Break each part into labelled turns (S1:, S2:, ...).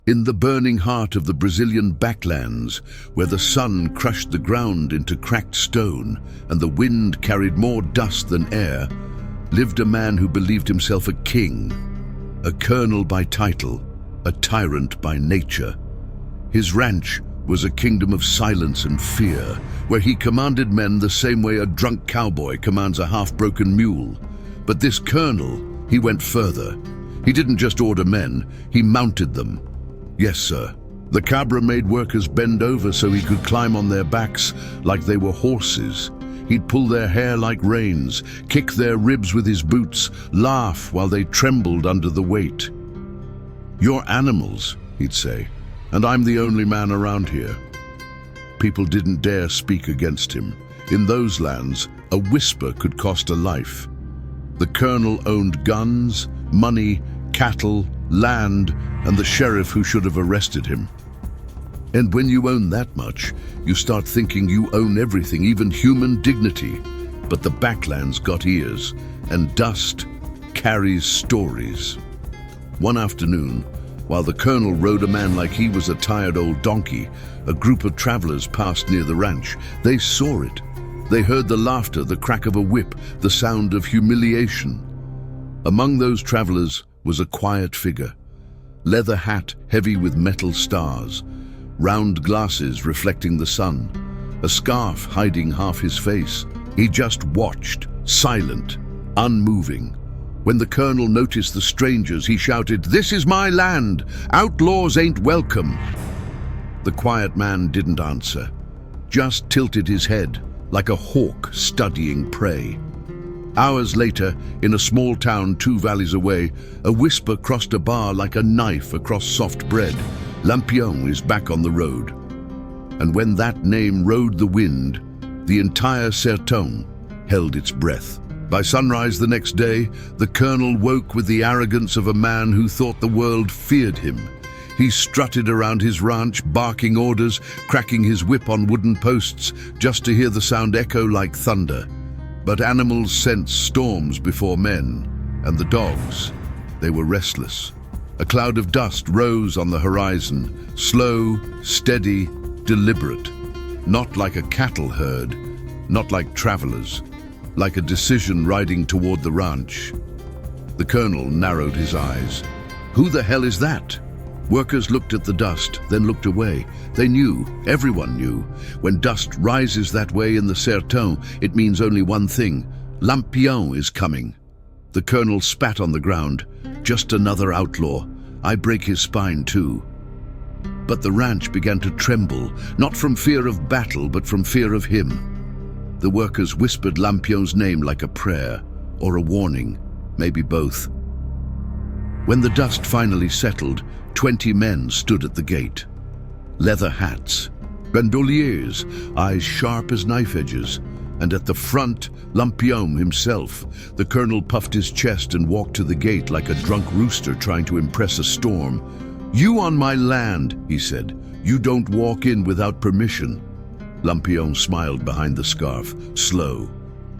S1: In the burning heart of the Brazilian Backlands, where the sun crushed the ground into cracked stone and the wind carried more dust than air, lived a man who believed himself a king, a colonel by title, a tyrant by nature. His ranch was a kingdom of silence and fear, where he commanded men the same way a drunk cowboy commands a half-broken mule. But this colonel, he went further. He didn't just order men, he mounted them. Yes, sir. The cabra made workers bend over so he could climb on their backs like they were horses. He'd pull their hair like reins, kick their ribs with his boots, laugh while they trembled under the weight. "You're animals," he'd say, "and I'm the only man around here." People didn't dare speak against him. In those lands, a whisper could cost a life. The colonel owned guns, money, cattle, land, and the sheriff who should have arrested him. And when you own that much, you start thinking you own everything, even human dignity. But the Backlands got ears, and dust carries stories. One afternoon, while the colonel rode a man like he was a tired old donkey, a group of travelers passed near the ranch. They saw it. They heard the laughter, the crack of a whip, the sound of humiliation. Among those travelers was a quiet figure. Leather hat heavy with metal stars, round glasses reflecting the sun, a scarf hiding half his face. He just watched, silent, unmoving. When the colonel noticed the strangers, he shouted, "This is my land! Outlaws ain't welcome!" The quiet man didn't answer, just tilted his head like a hawk studying prey. Hours later, in a small town 2 valleys away, a whisper crossed a bar like a knife across soft bread. Lampião is back on the road. And when that name rode the wind, the entire sertão held its breath. By sunrise the next day, the colonel woke with the arrogance of a man who thought the world feared him. He strutted around his ranch, barking orders, cracking his whip on wooden posts, just to hear the sound echo like thunder. But animals sense storms before men, and the dogs, they were restless. A cloud of dust rose on the horizon, slow, steady, deliberate. Not like a cattle herd, not like travelers, like a decision riding toward the ranch. The colonel narrowed his eyes. "Who the hell is that?" Workers looked at the dust, then looked away. They knew, everyone knew, when dust rises that way in the sertão, it means only one thing: Lampião is coming. The colonel spat on the ground. "Just another outlaw. I break his spine too." But the ranch began to tremble, not from fear of battle, but from fear of him. The workers whispered Lampião's name like a prayer, or a warning, maybe both. When the dust finally settled, 20 men stood at the gate. Leather hats, bandoliers, eyes sharp as knife edges, and at the front, Lampião himself. The colonel puffed his chest and walked to the gate like a drunk rooster trying to impress a storm. "You on my land," he said. "You don't walk in without permission." Lampião smiled behind the scarf, slow,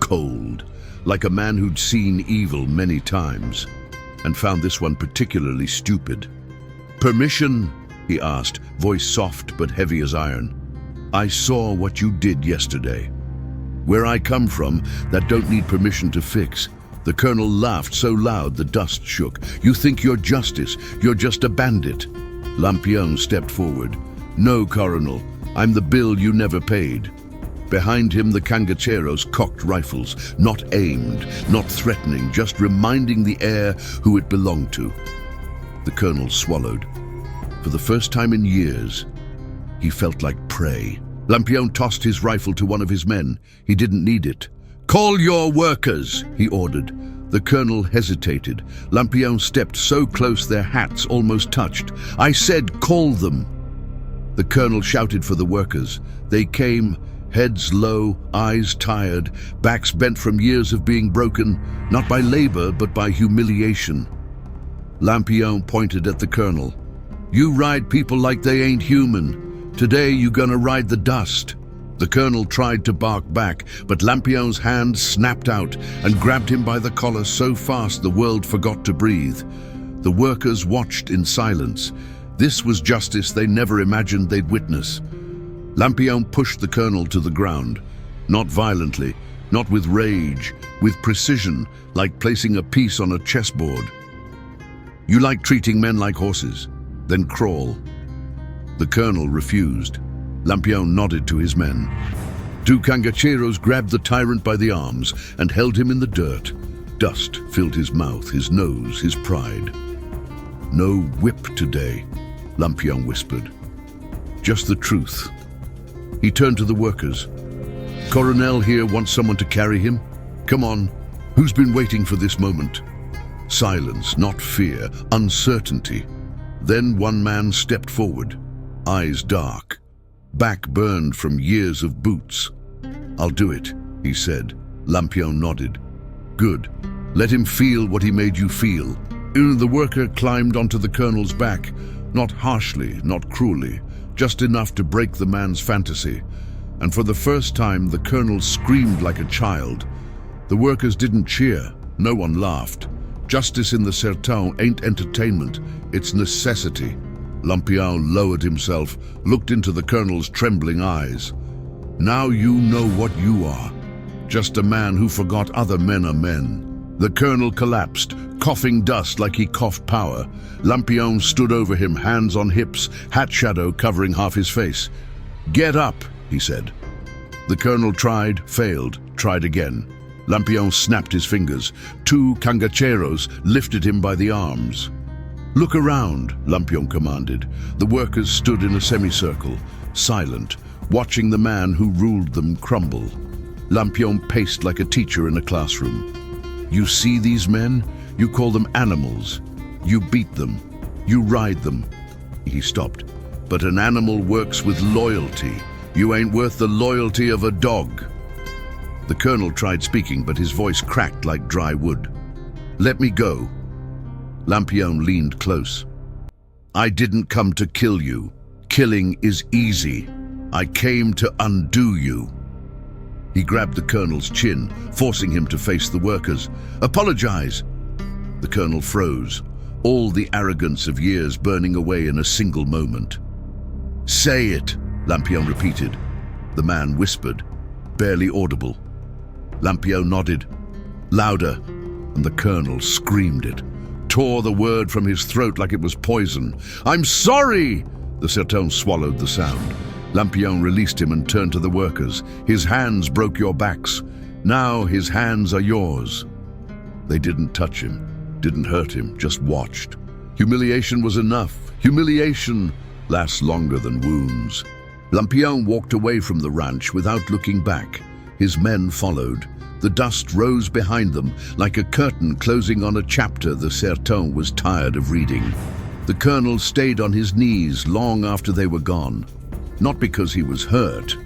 S1: cold, like a man who'd seen evil many times, and found this one particularly stupid. "Permission?" he asked, voice soft but heavy as iron. "I saw what you did yesterday. Where I come from, that don't need permission to fix." The colonel laughed so loud the dust shook. "You think you're justice, you're just a bandit." Lampião stepped forward. "No, Coronel, I'm the bill you never paid." Behind him, the cangaceros cocked rifles, not aimed, not threatening, just reminding the air who it belonged to. The colonel swallowed. For the first time in years, he felt like prey. Lampião tossed his rifle to one of his men. He didn't need it. "Call your workers," he ordered. The colonel hesitated. Lampião stepped so close their hats almost touched. "I said call them." The colonel shouted for the workers. They came, heads low, eyes tired, backs bent from years of being broken, not by labor but by humiliation. Lampião pointed at the colonel. "You ride people like they ain't human. Today you gonna ride the dust." The colonel tried to bark back, but Lampião's hand snapped out and grabbed him by the collar so fast the world forgot to breathe. The workers watched in silence. This was justice they never imagined they'd witness. Lampião pushed the colonel to the ground, not violently, not with rage, with precision, like placing a piece on a chessboard. "You like treating men like horses? Then crawl." The colonel refused. Lampião nodded to his men. Two cangacheros grabbed the tyrant by the arms and held him in the dirt. Dust filled his mouth, his nose, his pride. "No whip today," Lampião whispered. "Just the truth." He turned to the workers. "Coronel here wants someone to carry him. Come on, who's been waiting for this moment?" Silence, not fear, uncertainty. Then one man stepped forward, eyes dark, back burned from years of boots. "I'll do it," he said. Lampião nodded. "Good. Let him feel what he made you feel." The worker climbed onto the colonel's back, not harshly, not cruelly, just enough to break the man's fantasy. And for the first time, the colonel screamed like a child. The workers didn't cheer. No one laughed. Justice in the sertão ain't entertainment, it's necessity. Lampião lowered himself, looked into the colonel's trembling eyes. "Now you know what you are. Just a man who forgot other men are men." The colonel collapsed, coughing dust like he coughed power. Lampião stood over him, hands on hips, hat shadow covering half his face. "Get up," he said. The colonel tried, failed, tried again. Lampião snapped his fingers. Two cangacheros lifted him by the arms. "Look around," Lampião commanded. The workers stood in a semicircle, silent, watching the man who ruled them crumble. Lampião paced like a teacher in a classroom. "You see these men? You call them animals. You beat them. You ride them." He stopped. "But an animal works with loyalty. You ain't worth the loyalty of a dog." The colonel tried speaking, but his voice cracked like dry wood. "Let me go." Lampião leaned close. "I didn't come to kill you. Killing is easy. I came to undo you." He grabbed the colonel's chin, forcing him to face the workers. "Apologize!" The colonel froze, all the arrogance of years burning away in a single moment. "Say it," Lampião repeated. The man whispered, barely audible. Lampião nodded, louder, and the colonel screamed it, tore the word from his throat like it was poison. "I'm sorry!" The sertão swallowed the sound. Lampião released him and turned to the workers. "His hands broke your backs. Now his hands are yours." They didn't touch him, didn't hurt him, just watched. Humiliation was enough. Humiliation lasts longer than wounds. Lampião walked away from the ranch without looking back. His men followed. The dust rose behind them, like a curtain closing on a chapter the sertão was tired of reading. The colonel stayed on his knees long after they were gone. Not because he was hurt,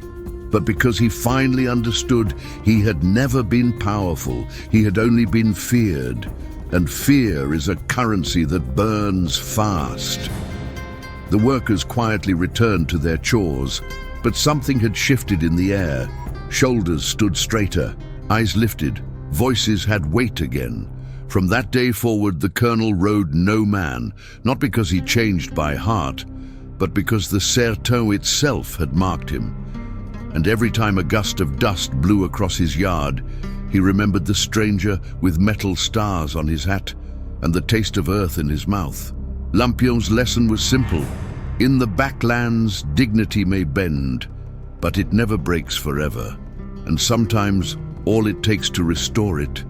S1: but because he finally understood he had never been powerful, he had only been feared. And fear is a currency that burns fast. The workers quietly returned to their chores, but something had shifted in the air. Shoulders stood straighter, eyes lifted, voices had weight again. From that day forward, the colonel rode no man, not because he changed by heart, but because the sertão itself had marked him. And every time a gust of dust blew across his yard, he remembered the stranger with metal stars on his hat and the taste of earth in his mouth. Lampião's lesson was simple. In the Backlands, dignity may bend, but it never breaks forever. And sometimes all it takes to restore it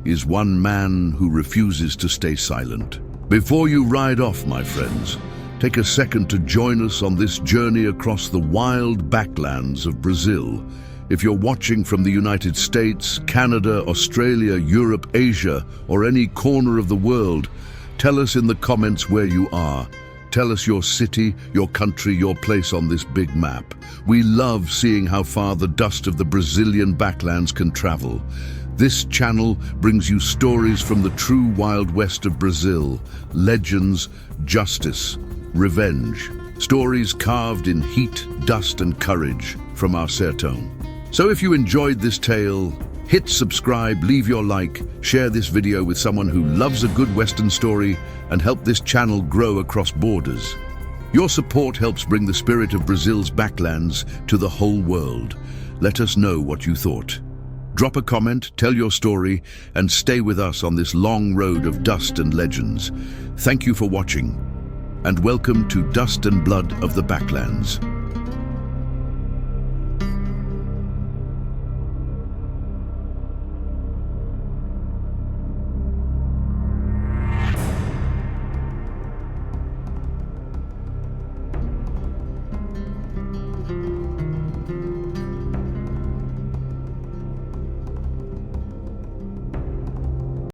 S1: is one man who refuses to stay silent. Before you ride off, my friends, take a second to join us on this journey across the wild backlands of Brazil. If you're watching from the United States, Canada, Australia, Europe, Asia, or any corner of the world, tell us in the comments where you are. Tell us your city, your country, your place on this big map. We love seeing how far the dust of the Brazilian backlands can travel. This channel brings you stories from the true Wild West of Brazil, legends, justice, revenge, stories carved in heat, dust, and courage from our sertão. So if you enjoyed this tale, hit subscribe, leave your like, share this video with someone who loves a good Western story, and help this channel grow across borders. Your support helps bring the spirit of Brazil's backlands to the whole world. Let us know what you thought. Drop a comment, tell your story, and stay with us on this long road of dust and legends. Thank you for watching, and welcome to Dust and Blood of the Backlands.